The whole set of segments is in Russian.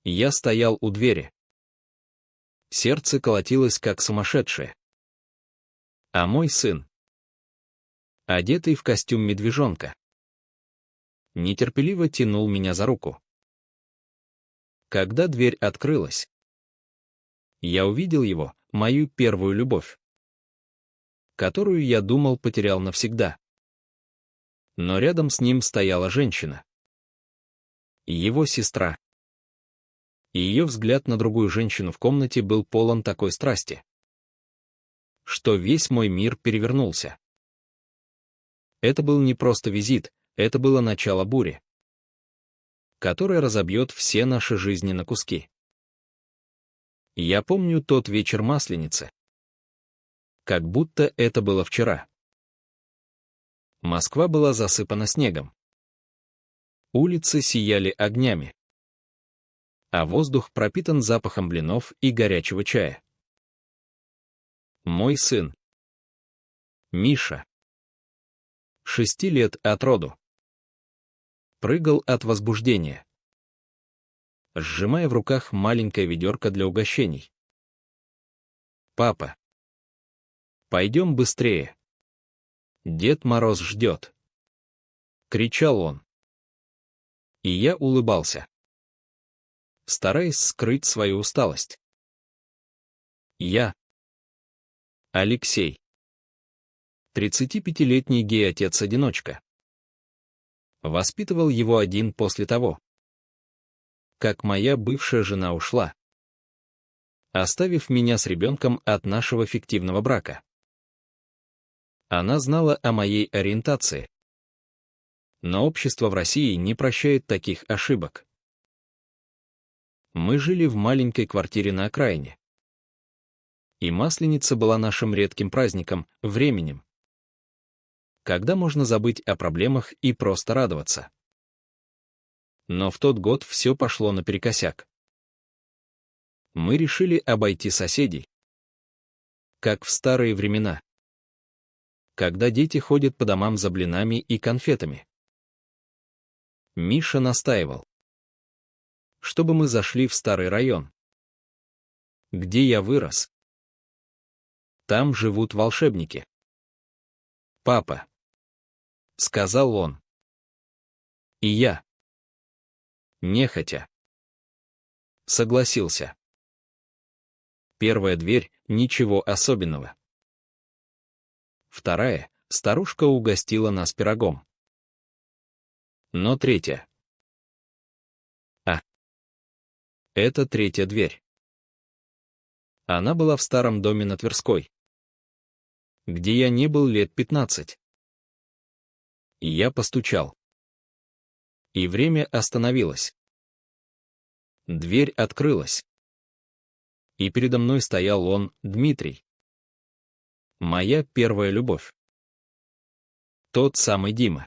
Я стоял у двери. Сердце колотилось, как сумасшедшее. А мой сын, одетый в костюм медвежонка, нетерпеливо тянул меня за руку. Когда дверь открылась, я увидел его, мою первую любовь, которую я думал потерял навсегда. Но рядом с ним стояла женщина. Его сестра. И ее взгляд на другую женщину в комнате был полон такой страсти, что весь мой мир перевернулся. Это был не просто визит, это было начало бури, которая разобьет все наши жизни на куски. Я помню тот вечер Масленицы, как будто это было вчера. Москва была засыпана снегом. Улицы сияли огнями, а воздух пропитан запахом блинов и горячего чая. Мой сын, Миша, 6 лет от роду, прыгал от возбуждения, сжимая в руках маленькое ведерко для угощений. «Папа, пойдем быстрее. Дед Мороз ждет!» — кричал он. И я улыбался, стараясь скрыть свою усталость. Я, Алексей, 35-летний гей-отец-одиночка, воспитывал его один после того, как моя бывшая жена ушла, оставив меня с ребенком от нашего фиктивного брака. Она знала о моей ориентации, но общество в России не прощает таких ошибок. Мы жили в маленькой квартире на окраине, и Масленица была нашим редким праздником, временем, когда можно забыть о проблемах и просто радоваться. Но в тот год все пошло наперекосяк. Мы решили обойти соседей, как в старые времена, когда дети ходят по домам за блинами и конфетами. Миша настаивал, чтобы мы зашли в старый район, где я вырос. Там живут волшебники. «Папа», — сказал он. И я, нехотя, согласился. Первая дверь — ничего особенного. Вторая — старушка угостила нас пирогом. Но третья. Это третья дверь. Она была в старом доме на Тверской, где я не был лет 15. И я постучал. И время остановилось. Дверь открылась. И передо мной стоял он, Дмитрий. Моя первая любовь. Тот самый Дима,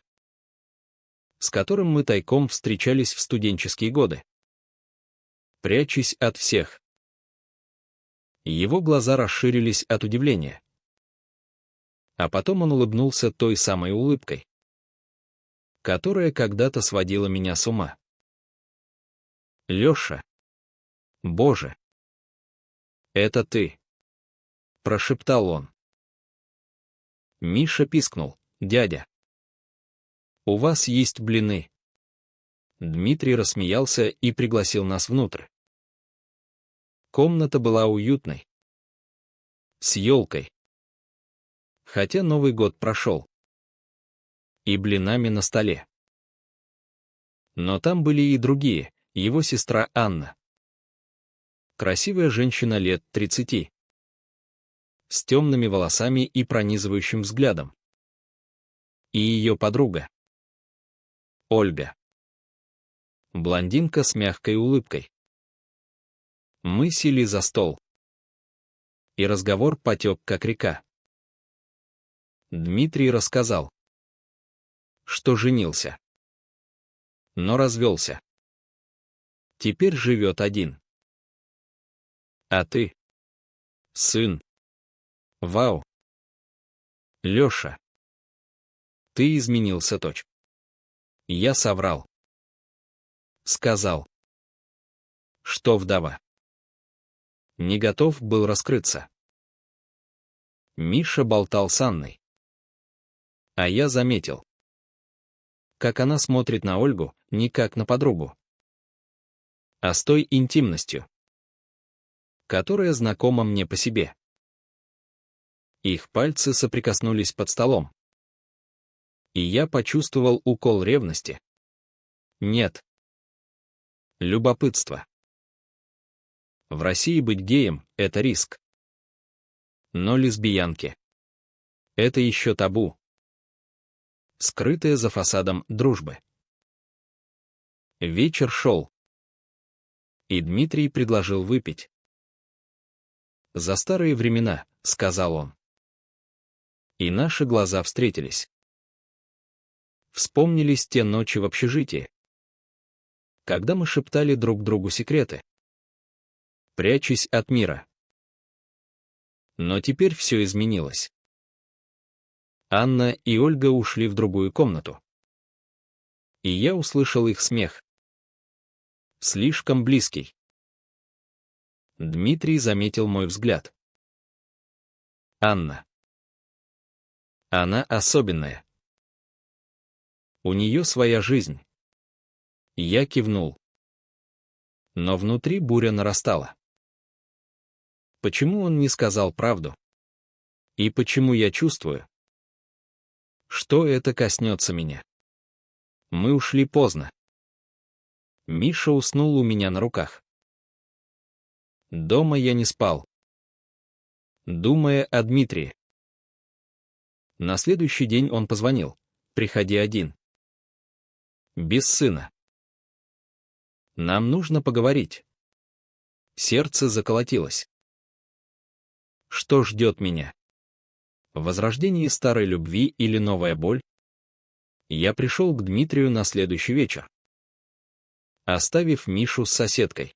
с которым мы тайком встречались в студенческие годы, прячась от всех. Его глаза расширились от удивления. А потом он улыбнулся той самой улыбкой, которая когда-то сводила меня с ума. «Леша! Боже! Это ты!» — прошептал он. Миша пискнул: «Дядя, у вас есть блины». Дмитрий рассмеялся и пригласил нас внутрь. Комната была уютной, с елкой, хотя Новый год прошел, и блинами на столе. Но там были и другие, его сестра Анна. Красивая женщина лет 30, с темными волосами и пронизывающим взглядом. И ее подруга, Ольга. Блондинка с мягкой улыбкой. Мы сели за стол, и разговор потек, как река. Дмитрий рассказал, что женился, но развелся. Теперь живет один. А ты, сын? Вау! Леша, ты изменился, точь. Я соврал. Сказал, что вдова. Не готов был раскрыться. Миша болтал с Анной. А я заметил, как она смотрит на Ольгу, не как на подругу, а с той интимностью, которая знакома мне по себе. Их пальцы соприкоснулись под столом. И я почувствовал укол ревности. Нет. Любопытство. В России быть геем — это риск. Но лесбиянки — это еще табу, скрытое за фасадом дружбы. Вечер шел. И Дмитрий предложил выпить. «За старые времена», — сказал он. И наши глаза встретились. Вспомнились те ночи в общежитии, когда мы шептали друг другу секреты, прячась от мира. Но теперь все изменилось. Анна и Ольга ушли в другую комнату. И я услышал их смех. Слишком близкий. Дмитрий заметил мой взгляд. Анна. Она особенная. У нее своя жизнь. Я кивнул. Но внутри буря нарастала. Почему он не сказал правду? И почему я чувствую, что это коснется меня? Мы ушли поздно. Миша уснул у меня на руках. Дома я не спал, думая о Дмитрии. На следующий день он позвонил: «Приходи один. Без сына. Нам нужно поговорить». Сердце заколотилось. Что ждет меня? Возрождение старой любви или новая боль? Я пришел к Дмитрию на следующий вечер, оставив Мишу с соседкой.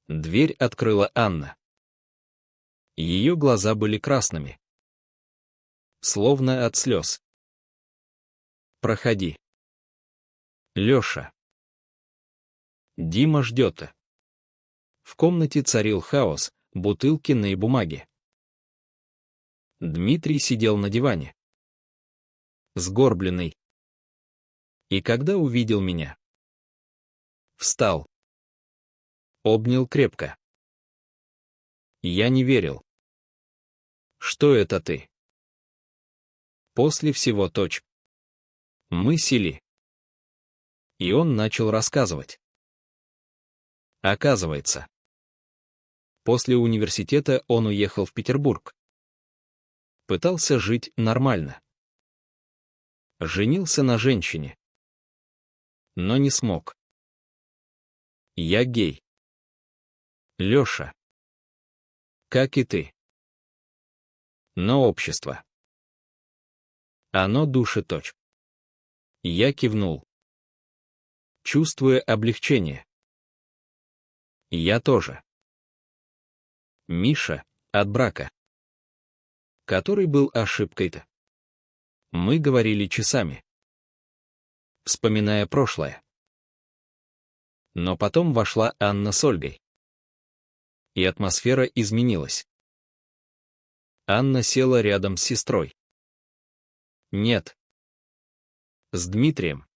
Дверь открыла Анна. Ее глаза были красными, словно от слез. «Проходи. Леша. Дима ждет». В комнате царил хаос, бутылки на бумаге. Дмитрий сидел на диване, сгорбленный. И когда увидел меня, встал, обнял крепко. Я не верил. «Что это ты?» После всего мы сели. И он начал рассказывать. Оказывается, после университета он уехал в Петербург. Пытался жить нормально. Женился на женщине. Но не смог. Я гей. Леша. Как и ты. Но общество. Оно душит. Я кивнул, чувствуя облегчение. Я тоже. Миша от брака, который был ошибкой-то. Мы говорили часами, вспоминая прошлое. Но потом вошла Анна с Ольгой. И атмосфера изменилась. Анна села рядом с сестрой. Нет. С Дмитрием.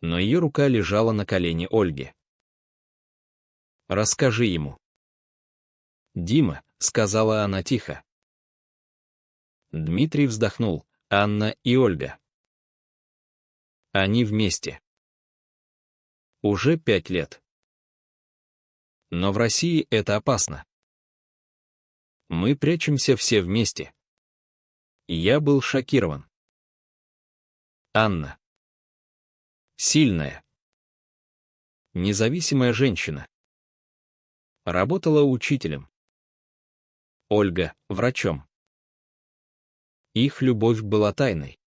Но ее рука лежала на колене Ольги. «Расскажи ему». «Дима», — сказала она тихо. Дмитрий вздохнул. Анна и Ольга. Они вместе. Уже 5 лет. Но в России это опасно. Мы прячемся все вместе. Я был шокирован. Анна. Сильная. Независимая женщина. Работала учителем. Ольга — врачом. Их любовь была тайной.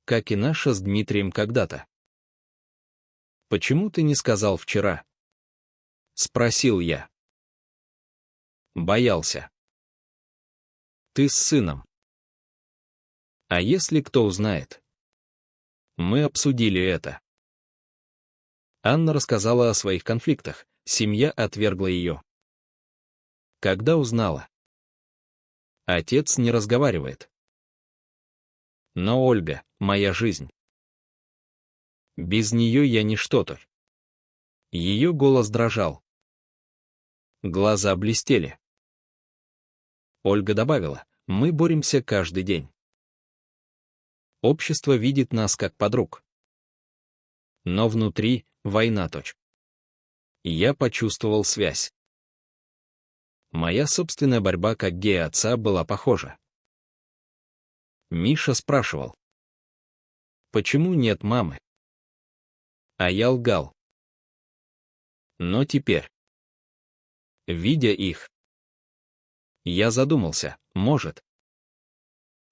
Как и наша с Дмитрием когда-то. «Почему ты не сказал вчера?» — спросил я. Боялся. «Ты с сыном. А если кто узнает?» Мы обсудили это. Анна рассказала о своих конфликтах, семья отвергла ее. Когда узнала? Отец не разговаривает. Но Ольга — моя жизнь. Без нее я ничто-то. Ее голос дрожал. Глаза блестели. Ольга добавила, мы боремся каждый день. Общество видит нас как подруг. Но внутри — война. Я почувствовал связь. Моя собственная борьба как гея-отца была похожа. Миша спрашивал. Почему нет мамы? А я лгал. Но теперь, видя их, я задумался, может,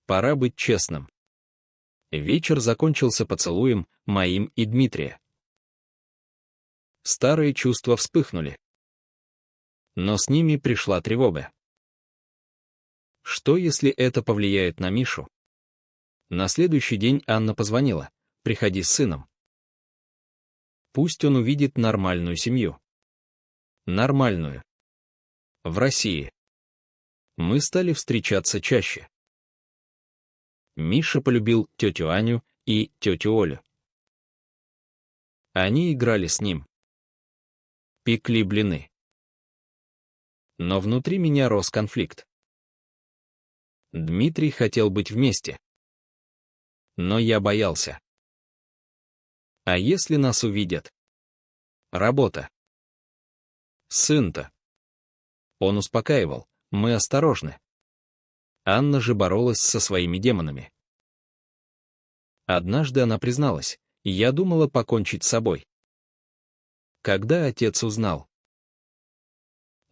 пора быть честным. Вечер закончился поцелуем моим и Дмитрия. Старые чувства вспыхнули. Но с ними пришла тревога. Что, если это повлияет на Мишу? На следующий день Анна позвонила. Приходи с сыном. Пусть он увидит нормальную семью. Нормальную. В России. Мы стали встречаться чаще. Миша полюбил тетю Аню и тетю Олю. Они играли с ним. Пекли блины. Но внутри меня рос конфликт. Дмитрий хотел быть вместе. Но я боялся. А если нас увидят? Работа. Сын-то. Он успокаивал, мы осторожны. Анна же боролась со своими демонами. Однажды она призналась, я думала покончить с собой. Когда отец узнал?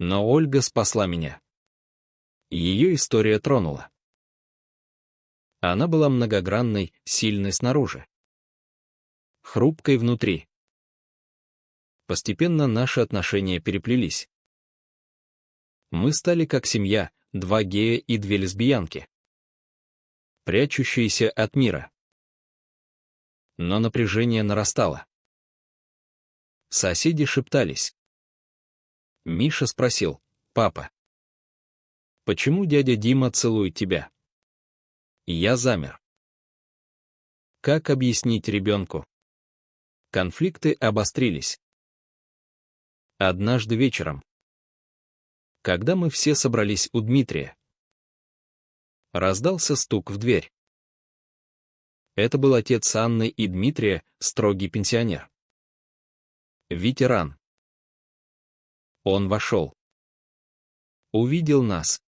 Но Ольга спасла меня. Ее история тронула. Она была многогранной, сильной снаружи. Хрупкой внутри. Постепенно наши отношения переплелись. Мы стали как семья, два гея и две лесбиянки, прячущиеся от мира. Но напряжение нарастало. Соседи шептались. Миша спросил, папа, почему дядя Дима целует тебя? Я замер. Как объяснить ребенку? Конфликты обострились. Однажды вечером, когда мы все собрались у Дмитрия, раздался стук в дверь. Это был отец Анны и Дмитрия, строгий пенсионер. Ветеран. Он вошел. Увидел нас.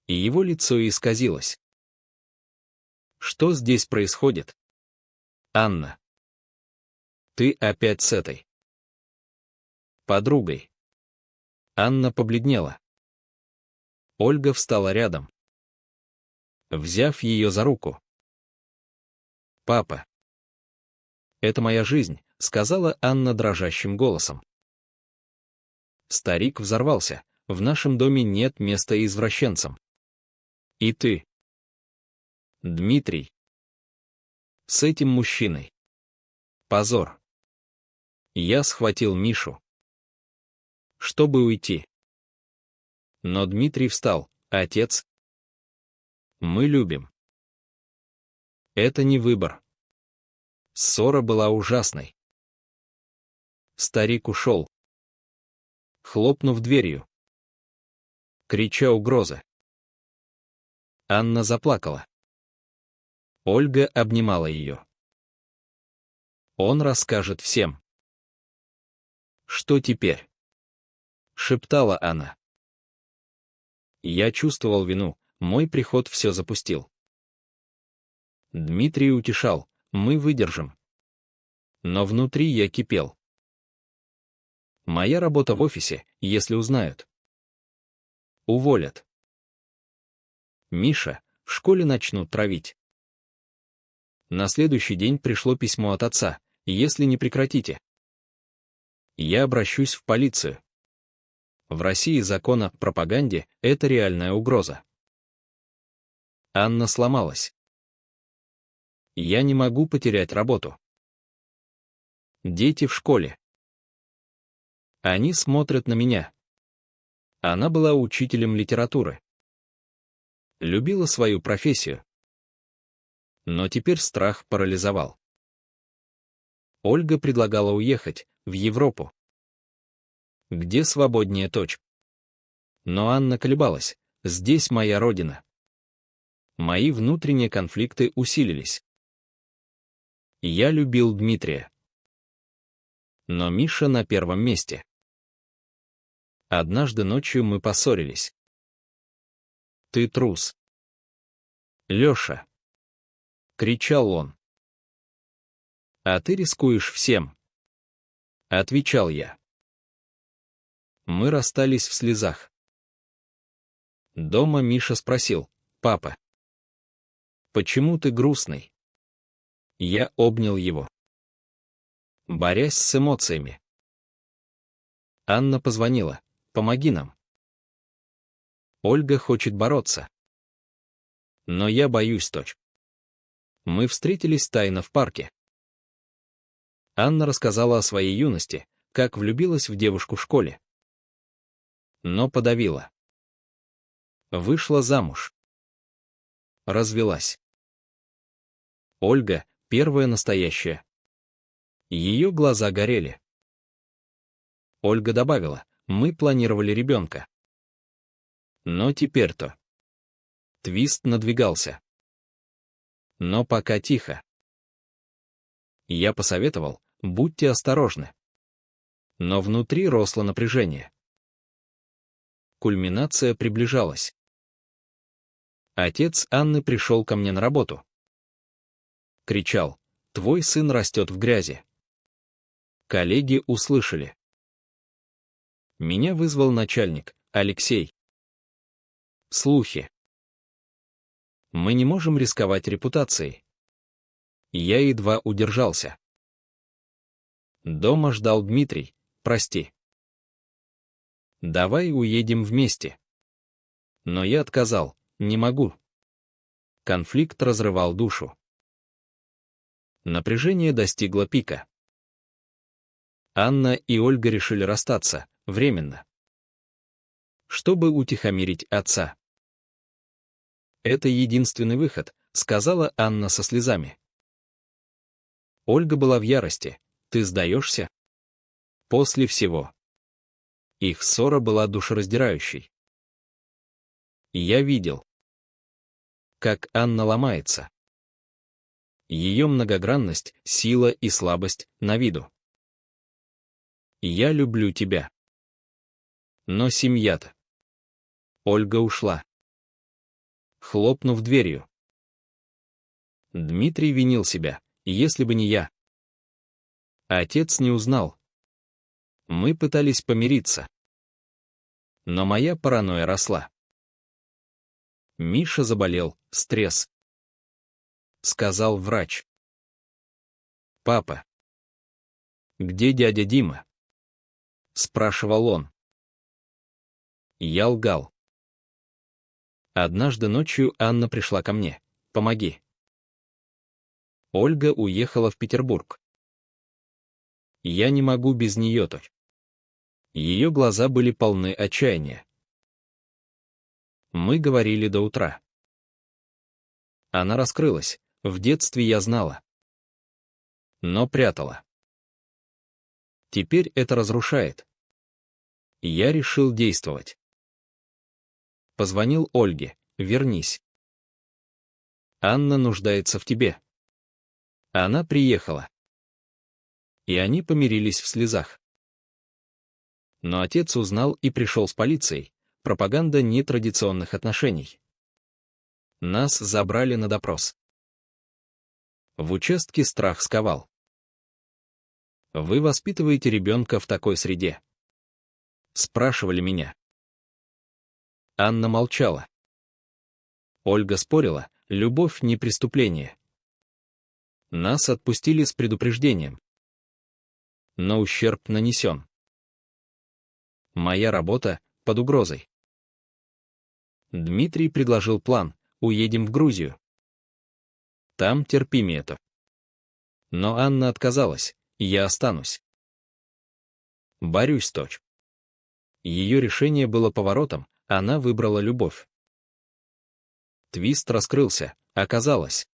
И его лицо исказилось. Что здесь происходит? Анна. Ты опять с этой подругой. Анна побледнела. Ольга встала рядом, взяв ее за руку. «Папа, это моя жизнь», — сказала Анна дрожащим голосом. Старик взорвался. В нашем доме нет места извращенцам. И ты, Дмитрий, с этим мужчиной. Позор. Я схватил Мишу, чтобы уйти. Но Дмитрий встал. Отец, мы любим. Это не выбор. Ссора была ужасной. Старик ушел, хлопнув дверью, крича угрозы. Анна заплакала. Ольга обнимала ее. Он расскажет всем. Что теперь? Шептала она. Я чувствовал вину, мой приход все запустил. Дмитрий утешал, мы выдержим. Но внутри я кипел. Моя работа в офисе, если узнают. Уволят. Миша, в школе начнут травить. На следующий день пришло письмо от отца, если не прекратите, я обращусь в полицию. В России закон о пропаганде — это реальная угроза. Анна сломалась. Я не могу потерять работу. Дети в школе. Они смотрят на меня. Она была учителем литературы. Любила свою профессию. Но теперь страх парализовал. Ольга предлагала уехать в Европу. Где свободнее точка? Но Анна колебалась. Здесь моя родина. Мои внутренние конфликты усилились. Я любил Дмитрия. Но Миша на первом месте. Однажды ночью мы поссорились. «Ты трус!» «Леша!» — кричал он. «А ты рискуешь всем!» — отвечал я. Мы расстались в слезах. Дома Миша спросил: «Папа, почему ты грустный?» Я обнял его, борясь с эмоциями. Анна позвонила: «Помоги нам. Ольга хочет бороться. Но я боюсь, точь». Мы встретились тайно в парке. Анна рассказала о своей юности, как влюбилась в девушку в школе. Но подавила. Вышла замуж. Развелась. Ольга — первая настоящая. Ее глаза горели. Ольга добавила: «Мы планировали ребенка». Но теперь-то. Твист надвигался. Но пока тихо. Я посоветовал: будьте осторожны. Но внутри росло напряжение. Кульминация приближалась. Отец Анны пришел ко мне на работу. Кричал: «Твой сын растет в грязи». Коллеги услышали. Меня вызвал начальник: «Алексей, слухи. Мы не можем рисковать репутацией». Я едва удержался. Дома ждал Дмитрий: «Прости. Давай уедем вместе». Но я отказал: «Не могу». Конфликт разрывал душу. Напряжение достигло пика. Анна и Ольга решили расстаться, временно, чтобы утихомирить отца. «Это единственный выход», — сказала Анна со слезами. Ольга была в ярости: «Ты сдаешься?» После всего. Их ссора была душераздирающей. Я видел, как Анна ломается. Ее многогранность, сила и слабость на виду. «Я люблю тебя». Но семья-то. Ольга ушла, хлопнув дверью. Дмитрий винил себя: если бы не я. Отец не узнал. Мы пытались помириться. Но моя паранойя росла. Миша заболел, стресс. Сказал врач. «Папа, где дядя Дима?» Спрашивал он. Я лгал. Однажды ночью Анна пришла ко мне: «Помоги». Ольга уехала в Петербург. Я не могу без нее-то. Ее глаза были полны отчаяния. Мы говорили до утра. Она раскрылась: в детстве я знала, но прятала. Теперь это разрушает. Я решил действовать. Позвонил Ольге: «Вернись. Анна нуждается в тебе». Она приехала. И они помирились в слезах. Но отец узнал и пришел с полицией. Пропаганда нетрадиционных отношений. Нас забрали на допрос. В участке страх сковал. «Вы воспитываете ребенка в такой среде?» Спрашивали меня. Анна молчала. Ольга спорила: любовь не преступление. Нас отпустили с предупреждением. Но ущерб нанесен. Моя работа под угрозой. Дмитрий предложил план: уедем в Грузию. Там терпимее-то. Но Анна отказалась: я останусь. Борюсь, точь. Ее решение было поворотом, она выбрала любовь. Твист раскрылся, оказалось.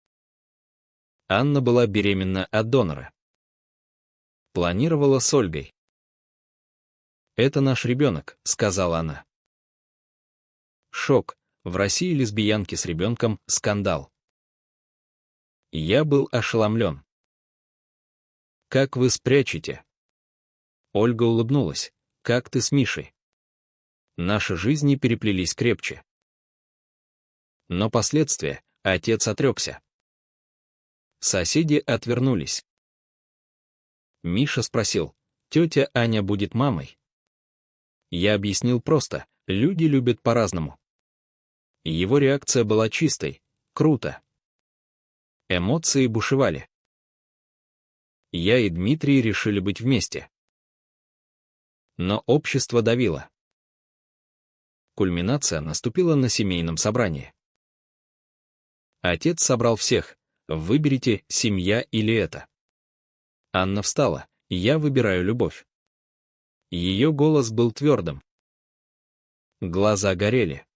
Анна была беременна от донора. Планировала с Ольгой. «Это наш ребенок», — сказала она. Шок. В России лесбиянки с ребенком — скандал. Я был ошеломлен. «Как вы спрячете?» Ольга улыбнулась. «Как ты с Мишей?» Наши жизни переплелись крепче. Но последствия — отец отрекся. Соседи отвернулись. Миша спросил, «Тетя Аня будет мамой?» Я объяснил просто, люди любят по-разному. Его реакция была чистой, круто. Эмоции бушевали. Я и Дмитрий решили быть вместе. Но общество давило. Кульминация наступила на семейном собрании. Отец собрал всех, выберите, семья или это. Анна встала, я выбираю любовь. Ее голос был твердым. Глаза горели.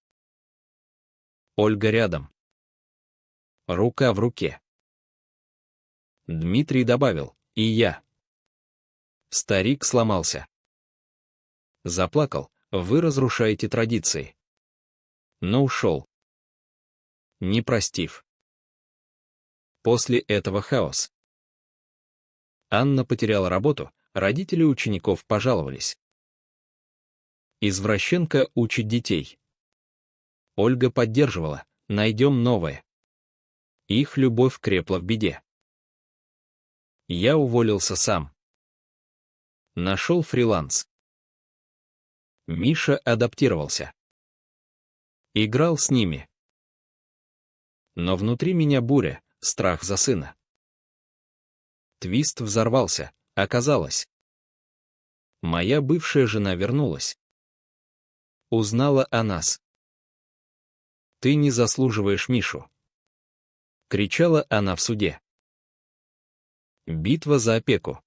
Ольга рядом. Рука в руке. Дмитрий добавил, и я. Старик сломался. Заплакал, вы разрушаете традиции. Но ушел. Не простив. После этого хаос. Анна потеряла работу, родители учеников пожаловались. Извращенка учит детей. Ольга поддерживала, найдем новое. Их любовь крепла в беде. Я уволился сам. Нашел фриланс. Миша адаптировался. Играл с ними. Но внутри меня буря, страх за сына. Твист взорвался, оказалось. Моя бывшая жена вернулась. Узнала о нас. «Ты не заслуживаешь Мишу», — кричала она в суде. Битва за опеку.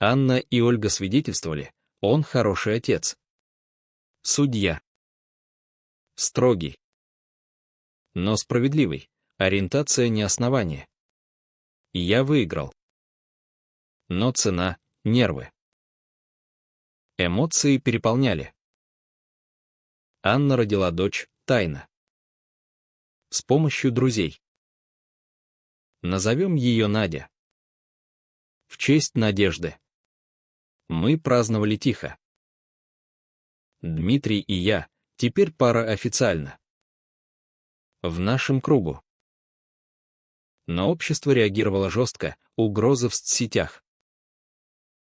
Анна и Ольга свидетельствовали, он хороший отец. Судья. Строгий. Но справедливый, ориентация не основание. Я выиграл. Но цена — нервы. Эмоции переполняли. Анна родила дочь, тайно. С помощью друзей. Назовем ее Надя. В честь Надежды. Мы праздновали тихо. Дмитрий и я, теперь пара официально. В нашем кругу. Но общество реагировало жестко, угрозы в соцсетях.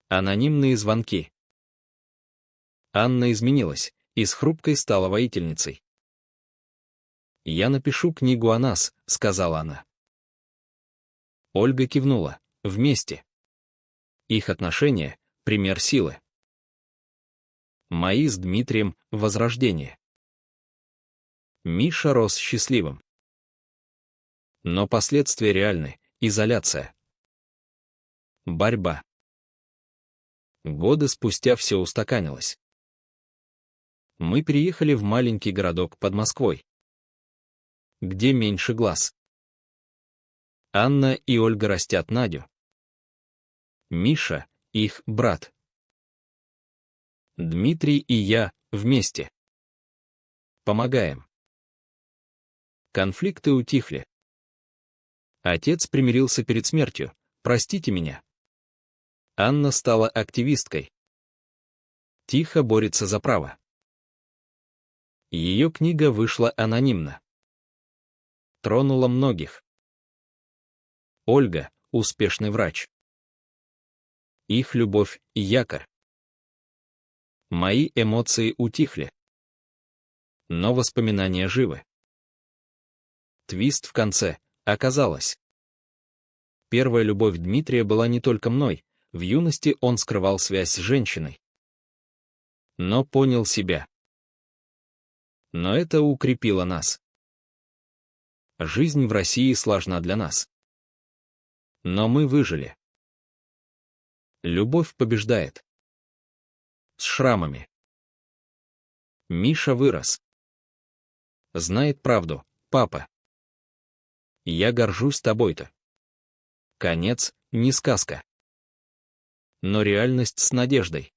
Анонимные звонки. Анна изменилась, из хрупкой стала воительницей. «Я напишу книгу о нас», — сказала она. Ольга кивнула. Вместе. Их отношения — пример силы. Мои с Дмитрием — возрождение. Миша рос счастливым. Но последствия реальны — изоляция. Борьба. Годы спустя все устаканилось. Мы переехали в маленький городок под Москвой, где меньше глаз. Анна и Ольга растят Надю. Миша — их брат. Дмитрий и я вместе. Помогаем. Конфликты утихли. Отец примирился перед смертью. «Простите меня». Анна стала активисткой. Тихо борется за право. Ее книга вышла анонимно. Тронула многих. Ольга — успешный врач. Их любовь — якорь. Мои эмоции утихли. Но воспоминания живы. Твист в конце. Оказалось. Первая любовь Дмитрия была не только мной, в юности он скрывал связь с женщиной. Но понял себя. Но это укрепило нас. Жизнь в России сложна для нас. Но мы выжили. Любовь побеждает. С шрамами. Миша вырос. Знает правду, папа. Я горжусь тобой-то. Конец, не сказка. Но реальность с надеждой.